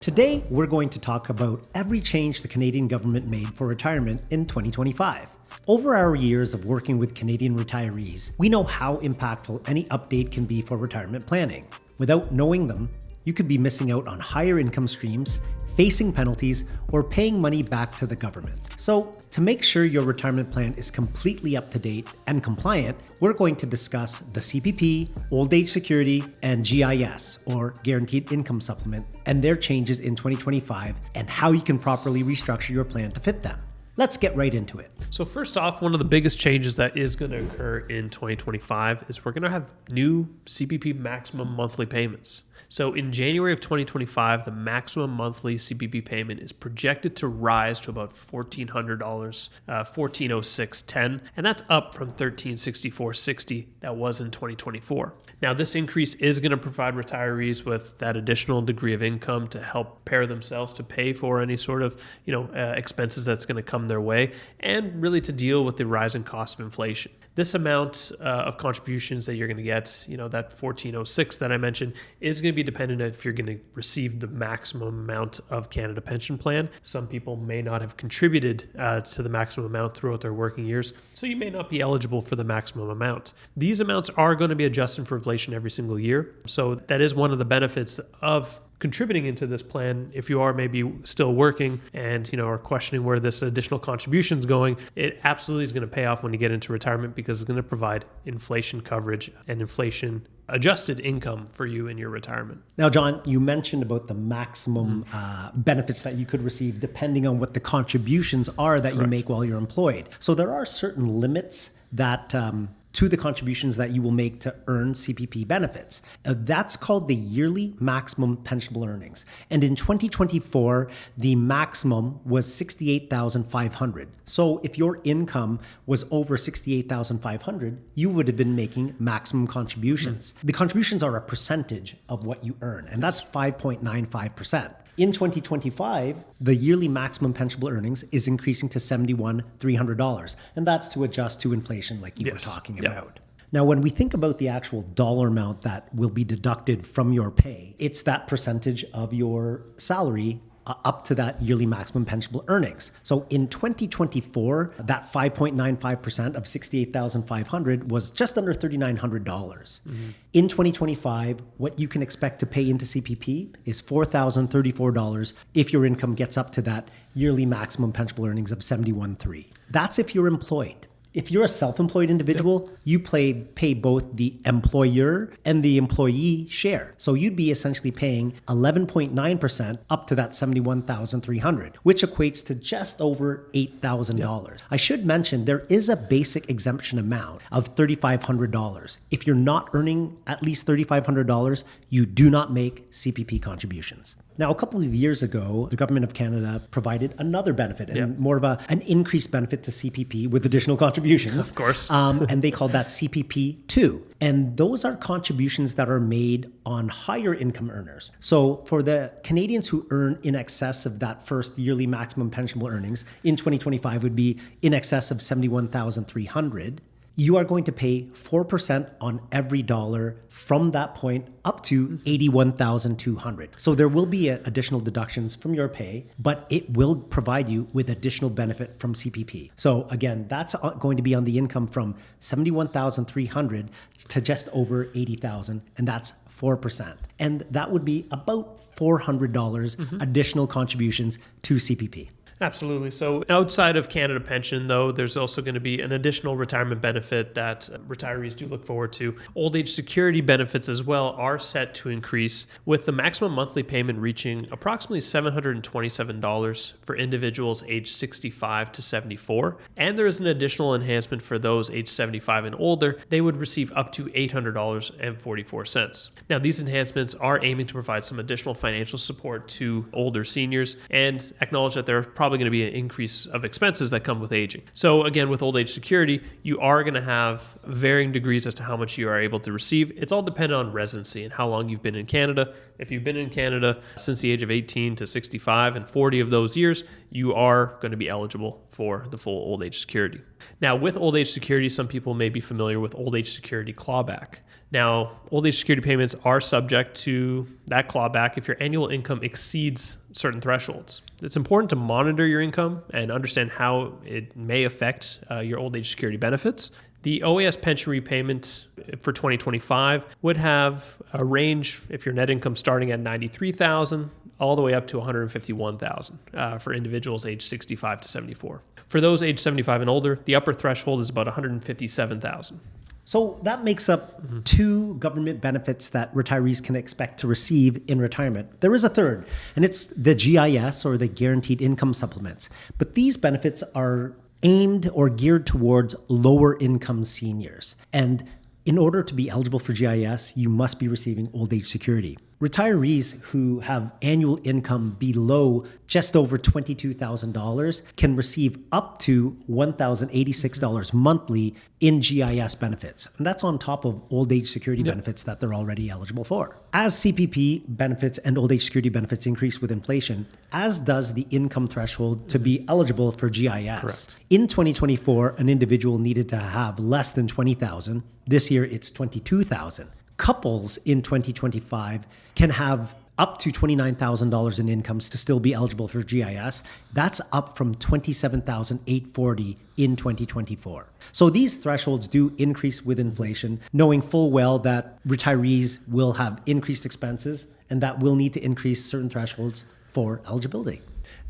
Today, we're going to talk about every change the Canadian government made for retirement in 2025. Over our years of working with Canadian retirees, we know how impactful any update can be for retirement planning. Without knowing them, you could be missing out on higher income streams, facing penalties, or paying money back to the government. So, to make sure your retirement plan is completely up to date and compliant, we're going to discuss the CPP, Old Age Security, and GIS, or Guaranteed Income Supplement, and their changes in 2025 and how you can properly restructure your plan to fit them. Let's get right into it. So first off, one of the biggest changes that is going to occur in 2025 is we're going to have new CPP maximum monthly payments. So in January of 2025, the maximum monthly CPP payment is projected to rise to about $1,400, $1,406.10, and that's up from $1,364.60 that was in 2024. Now, this increase is going to provide retirees with that additional degree of income to help prepare themselves to pay for any sort of expenses that's going to come their way, and really to deal with the rising cost of inflation. This amount of contributions that you're going to get, that $1,406 that I mentioned, is going to be dependent if you're going to receive the maximum amount of Canada Pension Plan. Some people may not have contributed to the maximum amount throughout their working years, so you may not be eligible for the maximum amount. These amounts are going to be adjusted for inflation every single year, so that is one of the benefits of contributing into this plan. If you are maybe still working and are questioning where this additional contribution is going, it absolutely is going to pay off when you get into retirement, because it's going to provide inflation coverage and inflation adjusted income for you in your retirement. Now, John, you mentioned about the maximum benefits that you could receive depending on what the contributions are that you make while you're employed. So there are certain limits that to the contributions that you will make to earn CPP benefits. That's called the yearly maximum pensionable earnings. And in 2024, the maximum was $68,500. So if your income was over $68,500, you would have been making maximum contributions. The contributions are a percentage of what you earn, and that's 5.95%. In 2025, the yearly maximum pensionable earnings is increasing to $71,300, and that's to adjust to inflation like you were talking about. Now, when we think about the actual dollar amount that will be deducted from your pay, it's that percentage of your salary up to that yearly maximum pensionable earnings. So in 2024, that 5.95% of $68,500 was just under $3,900. In 2025, what you can expect to pay into CPP is $4,034 if your income gets up to that yearly maximum pensionable earnings of $71,300. That's if you're employed. If you're a self-employed individual, you pay both the employer and the employee share. So you'd be essentially paying 11.9% up to that $71,300, which equates to just over $8,000. I should mention there is a basic exemption amount of $3,500. If you're not earning at least $3,500, you do not make CPP contributions. Now, a couple of years ago, the Government of Canada provided another benefit and more of an increased benefit to CPP with additional contributions. Of course. And they called that CPP2. And those are contributions that are made on higher income earners. So for the Canadians who earn in excess of that first yearly maximum pensionable earnings in 2025 would be in excess of $71,300. You are going to pay 4% on every dollar from that point up to $81,200. So there will be additional deductions from your pay, but it will provide you with additional benefit from CPP. So again, that's going to be on the income from $71,300 to just over $80,000, and that's 4%. And that would be about $400 additional contributions to CPP. Absolutely. So outside of Canada Pension, though, there's also going to be an additional retirement benefit that retirees do look forward to. Old age security benefits as well are set to increase, with the maximum monthly payment reaching approximately $727 for individuals aged 65 to 74. And there is an additional enhancement for those aged 75 and older. They would receive up to $800.44. Now, these enhancements are aiming to provide some additional financial support to older seniors and acknowledge that there are probably going to be an increase of expenses that come with aging. So again, with old age security, you are going to have varying degrees as to how much you are able to receive. It's all dependent on residency and how long you've been in Canada. If you've been in Canada since the age of 18 to 65 and 40 of those years, you are going to be eligible for the full old age security. Now, with old age security, some people may be familiar with old age security clawback. Now, old age security payments are subject to that clawback if your annual income exceeds certain thresholds. It's important to monitor your income and understand how it may affect your old age security benefits. The OAS pension repayment for 2025 would have a range if your net income starting at $93,000 all the way up to $151,000 for individuals aged 65 to 74. For those aged 75 and older, the upper threshold is about $157,000. So that makes up two government benefits that retirees can expect to receive in retirement. There is a third, and it's the GIS, or the Guaranteed Income Supplements. But these benefits are aimed or geared towards lower income seniors. And in order to be eligible for GIS, you must be receiving old age security. Retirees who have annual income below just over $22,000 can receive up to $1,086 monthly in GIS benefits. And that's on top of old age security benefits that they're already eligible for. As CPP benefits and old age security benefits increase with inflation, as does the income threshold to be eligible for GIS. Correct. In 2024, an individual needed to have less than $20,000. This year, it's $22,000. Couples in 2025 can have up to $29,000 in incomes to still be eligible for GIS. That's up from $27,840 in 2024. So these thresholds do increase with inflation, knowing full well that retirees will have increased expenses and that will need to increase certain thresholds for eligibility.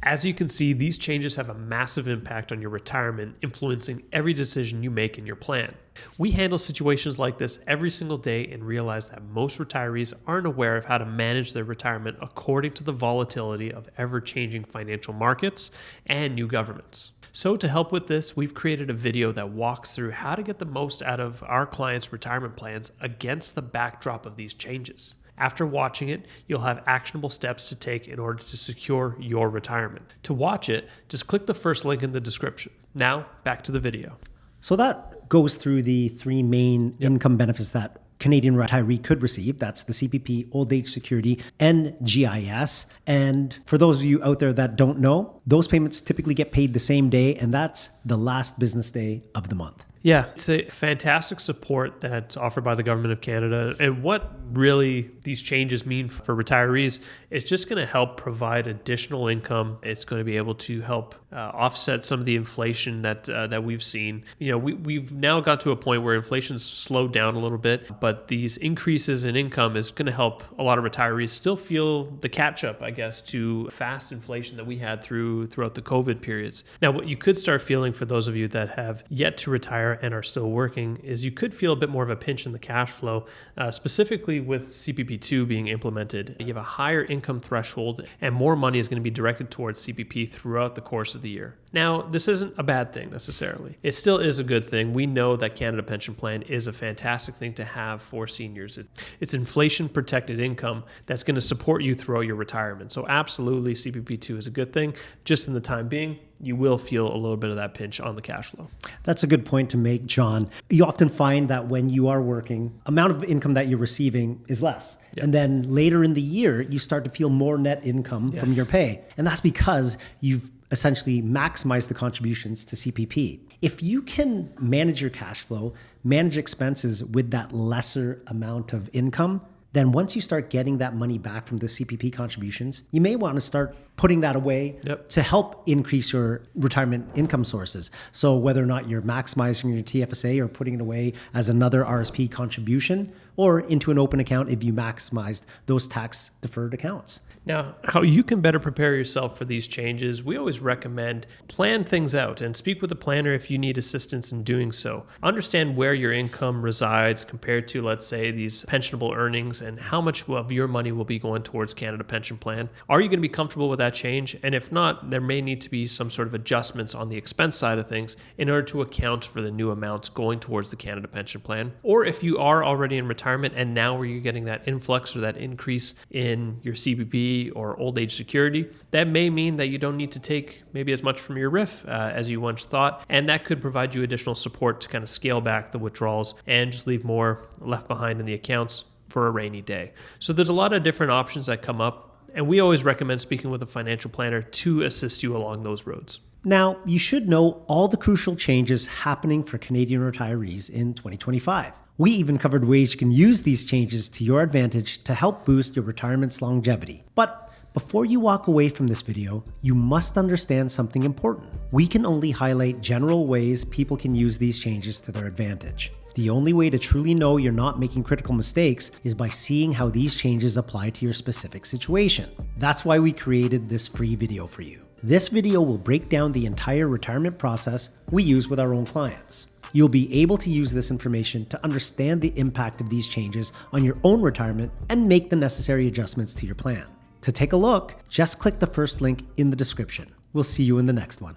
As you can see, these changes have a massive impact on your retirement, influencing every decision you make in your plan. We handle situations like this every single day and realize that most retirees aren't aware of how to manage their retirement according to the volatility of ever-changing financial markets and new governments. So to help with this, we've created a video that walks through how to get the most out of our clients' retirement plans against the backdrop of these changes. After watching it, you'll have actionable steps to take in order to secure your retirement. To watch it, just click the first link in the description. Now, back to the video. So that goes through the three main income benefits that Canadian retiree could receive. That's the CPP, old age security, and GIS. And for those of you out there that don't know, those payments typically get paid the same day, and that's the last business day of the month. Yeah, it's a fantastic support that's offered by the Government of Canada. And what really these changes mean for retirees, it's just going to help provide additional income. It's going to be able to help offset some of the inflation that we've seen. You know, we've now got to a point where inflation's slowed down a little bit, but these increases in income is going to help a lot of retirees still feel the catch up, I guess, to fast inflation that we had throughout the COVID periods. Now, what you could start feeling for those of you that have yet to retire and are still working is you could feel a bit more of a pinch in the cash flow, specifically with CPP2 being implemented. You have a higher income threshold and more money is going to be directed towards CPP throughout the course of the year. Now, this isn't a bad thing necessarily. It still is a good thing. We know that Canada Pension Plan is a fantastic thing to have for seniors. It's inflation protected income that's going to support you throughout your retirement. So absolutely, CPP2 is a good thing. Just in the time being, you will feel a little bit of that pinch on the cash flow. That's a good point to make, John. You often find that when you are working, amount of income that you're receiving is less. Yep. And then later in the year, you start to feel more net income from your pay. And that's because you've essentially maximized the contributions to CPP. If you can manage your cash flow, manage expenses with that lesser amount of income, then once you start getting that money back from the CPP contributions, you may want to start putting that away to help increase your retirement income sources. So whether or not you're maximizing your TFSA or putting it away as another RSP contribution or into an open account if you maximized those tax deferred accounts. Now, how you can better prepare yourself for these changes, we always recommend plan things out and speak with a planner if you need assistance in doing so. Understand where your income resides compared to, let's say, these pensionable earnings and how much of your money will be going towards Canada Pension Plan. Are you going to be comfortable with that change? And if not, there may need to be some sort of adjustments on the expense side of things in order to account for the new amounts going towards the Canada Pension Plan. Or if you are already in retirement and now where you're getting that influx or that increase in your CPP or old age security, that may mean that you don't need to take maybe as much from your RIF as you once thought. And that could provide you additional support to kind of scale back the withdrawals and just leave more left behind in the accounts for a rainy day. So there's a lot of different options that come up. And we always recommend speaking with a financial planner to assist you along those roads. Now, you should know all the crucial changes happening for Canadian retirees in 2025. We even covered ways you can use these changes to your advantage to help boost your retirement's longevity. But before you walk away from this video, you must understand something important. We can only highlight general ways people can use these changes to their advantage. The only way to truly know you're not making critical mistakes is by seeing how these changes apply to your specific situation. That's why we created this free video for you. This video will break down the entire retirement process we use with our own clients. You'll be able to use this information to understand the impact of these changes on your own retirement and make the necessary adjustments to your plan. To take a look, just click the first link in the description. We'll see you in the next one.